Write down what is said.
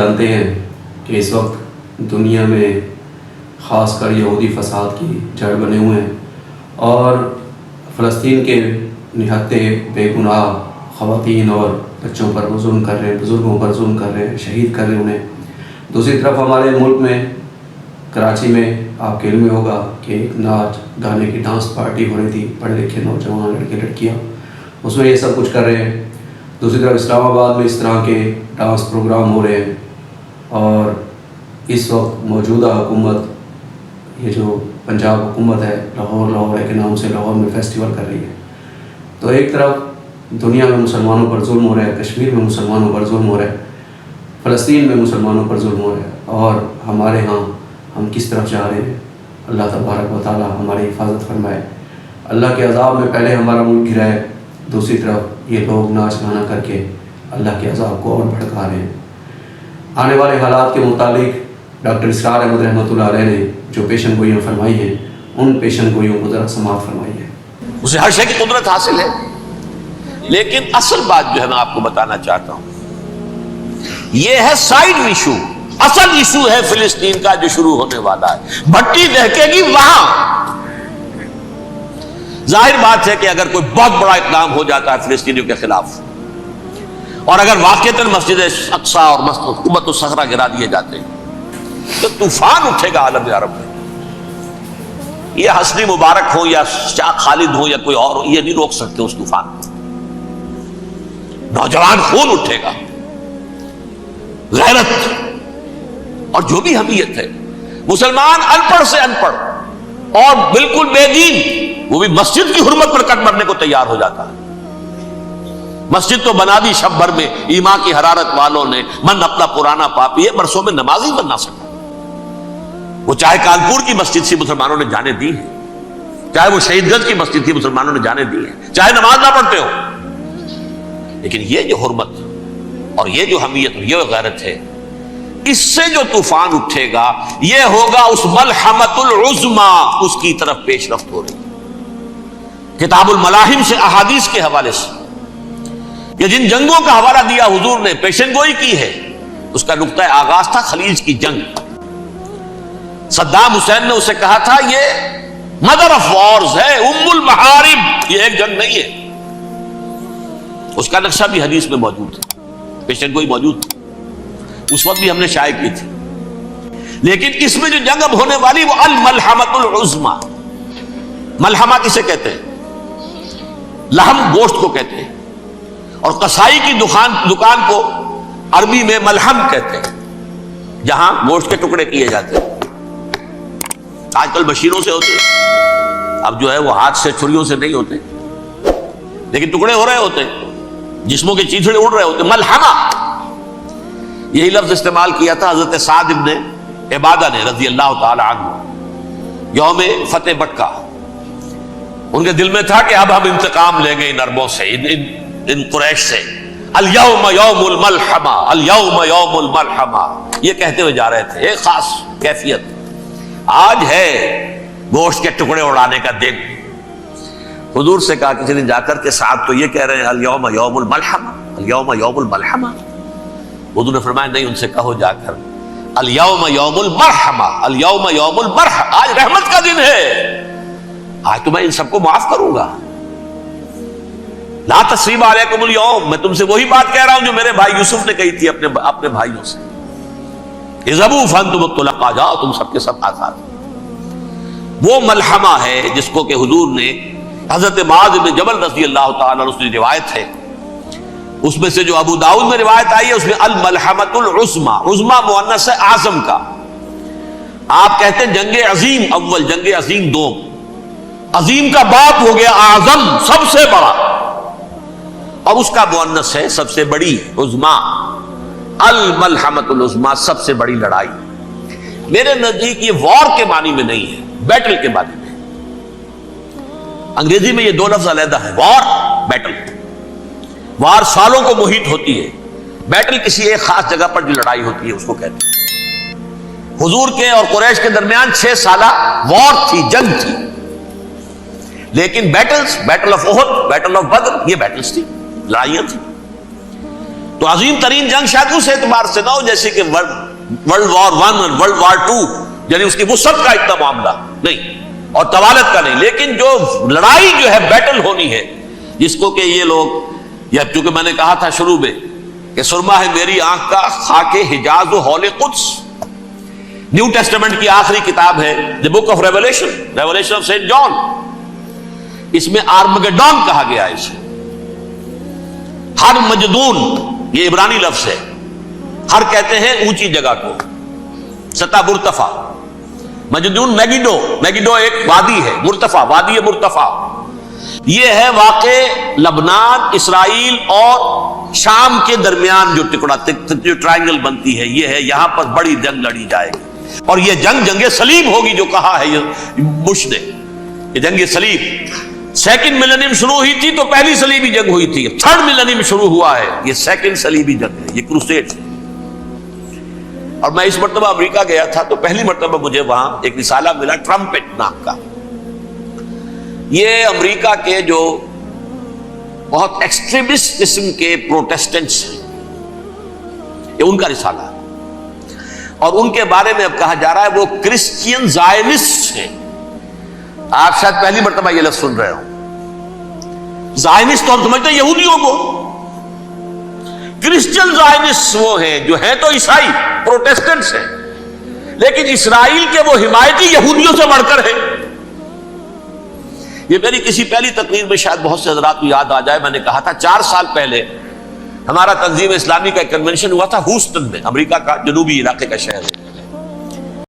جانتے ہیں کہ اس وقت دنیا میں خاص کر یہودی فساد کی جڑ بنے ہوئے ہیں اور فلسطین کے نہتے بے گناہ خواتین اور بچوں پر ظلم کر رہے ہیں، بزرگوں پر ظلم کر رہے ہیں، شہید کر رہے ہیں انہیں۔ دوسری طرف ہمارے ملک میں کراچی میں آپ کے علم میں ہوگا کہ ایک ناچ گانے کی ڈانس پارٹی ہو رہی تھی، پڑھے لکھے نوجوان لڑکے لڑکیاں اس میں یہ سب کچھ کر رہے ہیں۔ دوسری طرف اسلام آباد میں اس طرح کے ڈانس پروگرام ہو رہے ہیں اور اس وقت موجودہ حکومت، یہ جو پنجاب حکومت ہے، لاہور کے نام سے لاہور میں فیسٹیول کر رہی ہے۔ تو ایک طرف دنیا میں مسلمانوں پر ظلم ہو رہا ہے، کشمیر میں مسلمانوں پر ظلم ہو رہا ہے، فلسطین میں مسلمانوں پر ظلم ہو رہا ہے، اور ہمارے ہاں ہم کس طرف جا رہے ہیں۔ اللہ تبارک و تعالی ہماری حفاظت فرمائے۔ اللہ کے عذاب میں پہلے ہمارا ملک گرا ہے، دوسری طرف یہ لوگ ناچ گانا کر کے اللہ کے عذاب کو اور بھڑکا رہے ہیں۔ آنے والے حالات کے متعلق ڈاکٹر اسرار احمد رحمۃ اللہ علیہ نے جو پیشن گوئیاں فرمائی ہیں، ان پیشن گوئیوں کو ذرا سماعت فرمائیے۔ اسے ہر شے کی قدرت حاصل ہے، لیکن اصل بات جو ہے میں آپ کو بتانا چاہتا ہوں، یہ ہے سائیڈ ایشو۔ اصل ایشو ہے فلسطین کا جو شروع ہونے والا ہے، بھٹی دہکے گی وہاں۔ ظاہر بات ہے کہ اگر کوئی بہت بڑا اقدام ہو جاتا ہے فلسطینیوں کے خلاف، اور اگر واقعتاً مسجد اقصیٰ اور حکومت الصحرا گرا دیے جاتے ہیں تو طوفان اٹھے گا عالم عرب میں۔ یہ حسنی مبارک ہو یا شاہ خالد ہو یا کوئی اور ہو، یہ نہیں روک سکتے اس طوفان کو۔ نوجوان خون اٹھے گا، غیرت اور جو بھی حمیت ہے۔ مسلمان ان پڑھ سے ان پڑھ اور بالکل بے دین، وہ بھی مسجد کی حرمت پر کٹ مرنے کو تیار ہو جاتا ہے۔ مسجد تو بنا دی شب بھر میں ایمان کی حرارت والوں نے، من اپنا پرانا پاپی ہے، برسوں میں نماز ہی بن نہ سکا۔ وہ چاہے کانپور کی مسجد سے مسلمانوں نے جانے دی ہے، چاہے وہ شہید گنج کی مسجد تھی مسلمانوں نے جانے دی ہے، چاہے نماز نہ پڑھتے ہو، لیکن یہ جو حرمت اور یہ جو حمیت اور یہ غیرت ہے، اس سے جو طوفان اٹھے گا یہ ہوگا اس ملحمۃ العظما، اس کی طرف پیش رفت ہو رہی ہے۔ کتاب الملاحم سے احادیث کے حوالے سے یہ جن جنگوں کا حوالہ دیا حضور نے، پیشن گوئی کی ہے، اس کا نقطہ آغاز تھا خلیج کی جنگ۔ صدام حسین نے اسے کہا تھا یہ مدر آف وارز ہے، ام المحارب، یہ ایک جنگ نہیں ہے۔ اس کا نقشہ بھی حدیث میں موجود ہے، پیشن گوئی موجود تھی، اس وقت بھی ہم نے شائع کی تھی۔ لیکن اس میں جو جنگ اب ہونے والی وہ الملحمۃ العظما۔ ملحمہ کسے کہتے ہیں؟ لحم گوشت کو کہتے ہیں، اور قصائی کی دکان کو عربی میں ملحم کہتے ہیں، جہاں گوشت کے ٹکڑے کیے جاتے ہیں۔ آج کل مشینوں سے ہوتے ہیں، اب جو ہے وہ ہاتھ سے چھریوں سے نہیں ہوتے، لیکن ٹکڑے ہو رہے ہوتے ہیں، جسموں کے چیتھڑے اڑ رہے ہوتے ہیں۔ ملحمہ، یہی لفظ استعمال کیا تھا حضرت سعد ابن عبادہ نے رضی اللہ تعالی عنہ یوم فتح مکہ۔ ان کے دل میں تھا کہ اب ہم انتقام لیں گے ان عربوں سے، ان قریش سے۔ الیوم یوم الملحمہ، الیوم یوم الملحمہ، یہ کہتے ہوئے جا رہے تھے۔ ایک خاص کیفیت آج ہے گوشت کے ٹکڑے اڑانے کا دن۔ حضور سے کہا کسی نے جا کر کے صاحب تو یہ کہہ رہے ہیں الیوم یوم الملحمہ، الیوم یوم الملحمہ۔ حضور نے فرمایا نہیں، ان سے کہو جا کر الیوم یوم المرحمہ، الیوم یوم المرحمہ، آج رحمت کا دن ہے، آج تو میں ان سب کو معاف کروں گا۔ لا تثریب علیکم اليوم، میں تم سے وہی بات کہہ رہا ہوں جو میرے بھائی یوسف نے کہی تھی اپنے بھائیوں سے، اذهبوا فانتم الطلقاء، جاؤ تم سب کے سب آزاد۔ وہ ملحمہ ہے جس کو کہ حضور نے حضرت معاذ بن جبل رضی اللہ تعالیٰ عنہ سے روایت ہے، اس میں سے جو ابو داؤد میں روایت آئی ہے اس میں الملحمۃ العظما، عظما مؤنث ہے اعظم کا۔ آپ کہتے ہیں جنگ عظیم اول، جنگ عظیم دوم، عظیم کا باپ ہو گیا اعظم، سب سے بڑا، اور اس کا مؤنث ہے سب سے بڑی، عظما۔ الملحمۃ العظما، سب سے بڑی لڑائی۔ میرے نزدیک یہ وار کے معنی میں نہیں ہے، بیٹل کے معنی میں۔ انگریزی میں یہ دو لفظ علیحدہ ہے، وار، بیٹل۔ وار سالوں کو محیط ہوتی ہے، بیٹل کسی ایک خاص جگہ پر جو لڑائی ہوتی ہے اس کو کہتے ہیں۔ حضور کے اور قریش کے درمیان 6 سالہ وار تھی، جنگ تھی، لیکن battles, battle of Uhud, battle of Badr, یہ بیٹلز تھی، لڑائیاں تھی۔ تو عظیم ترین جنگ شاید اس اعتبار سے نہ ہو جیسے کہ ورلڈ وار 1 اور ورلڈ وار 2، یعنی اس کی وسعت کا اتنا معاملہ نہیں اور طوالت کا نہیں، لیکن جو لڑائی جو ہے بیٹل ہونی ہے، جس کو کہ یہ لوگ، یا چونکہ میں نے کہا تھا شروع میں کہ سرما ہے میری آنکھ کا خاک حجاز و حول قدس، نیو ٹیسٹمنٹ کی آخری کتاب ہے the book of Revelation of saint John, اس میں آرمگڈون کہا گیا ہے اسے۔ ہر مجدون یہ عبرانی لفظ ہے، ہر کہتے ہیں اونچی جگہ کو، سطح مرتفع، مجدون میگیڈو ایک وادی ہے، مرتفع، وادی مرتفع، یہ ہے واقع لبنان، اسرائیل اور شام کے درمیان جو ٹکڑا، جو ٹرائنگل بنتی ہے، یہ ہے، یہاں پر بڑی جنگ لڑی جائے گی، اور یہ جنگ صلیب ہوگی، جو کہا ہے بش نے، یہ جنگ صلیب۔ سیکنڈ ملینیم شروع ہوئی تھی تو پہلی صلیبی جنگ ہوئی تھی، تھرڈ ملینیم شروع ہوا ہے، یہ سیکنڈ صلیبی جنگ ہے، یہ کروسیڈ ہے۔ اور میں اس مرتبہ امریکہ گیا تھا تو پہلی مرتبہ مجھے وہاں ایک رسالہ ملا ٹرمپٹ نام کا، یہ امریکہ کے جو بہت ایکسٹریمسٹ قسم کے پروٹیسٹنٹس ہیں، یہ ان کا رسالہ ہے، اور ان کے بارے میں اب کہا جا رہا ہے وہ کرسچین زائنسٹ ہیں۔ آپ شاید پہلی مرتبہ یہ لفظ سن رہے ہو، زائنسٹ تو ہم سمجھتے ہیں یہودیوں کو، کرسچین زائنسٹ وہ ہیں جو ہیں تو عیسائی پروٹیسٹنٹس ہیں، لیکن اسرائیل کے وہ حمایتی یہودیوں سے بڑھ کر ہیں۔ یہ میری کسی پہلی تقریر میں شاید بہت سے حضرات کو یاد آ جائے، میں نے کہا تھا 4 سال پہلے ہمارا تنظیم اسلامی کا ایک کنونشن ہوا تھا ہوسٹن میں، امریکہ کا جنوبی علاقے کا شہر ہے۔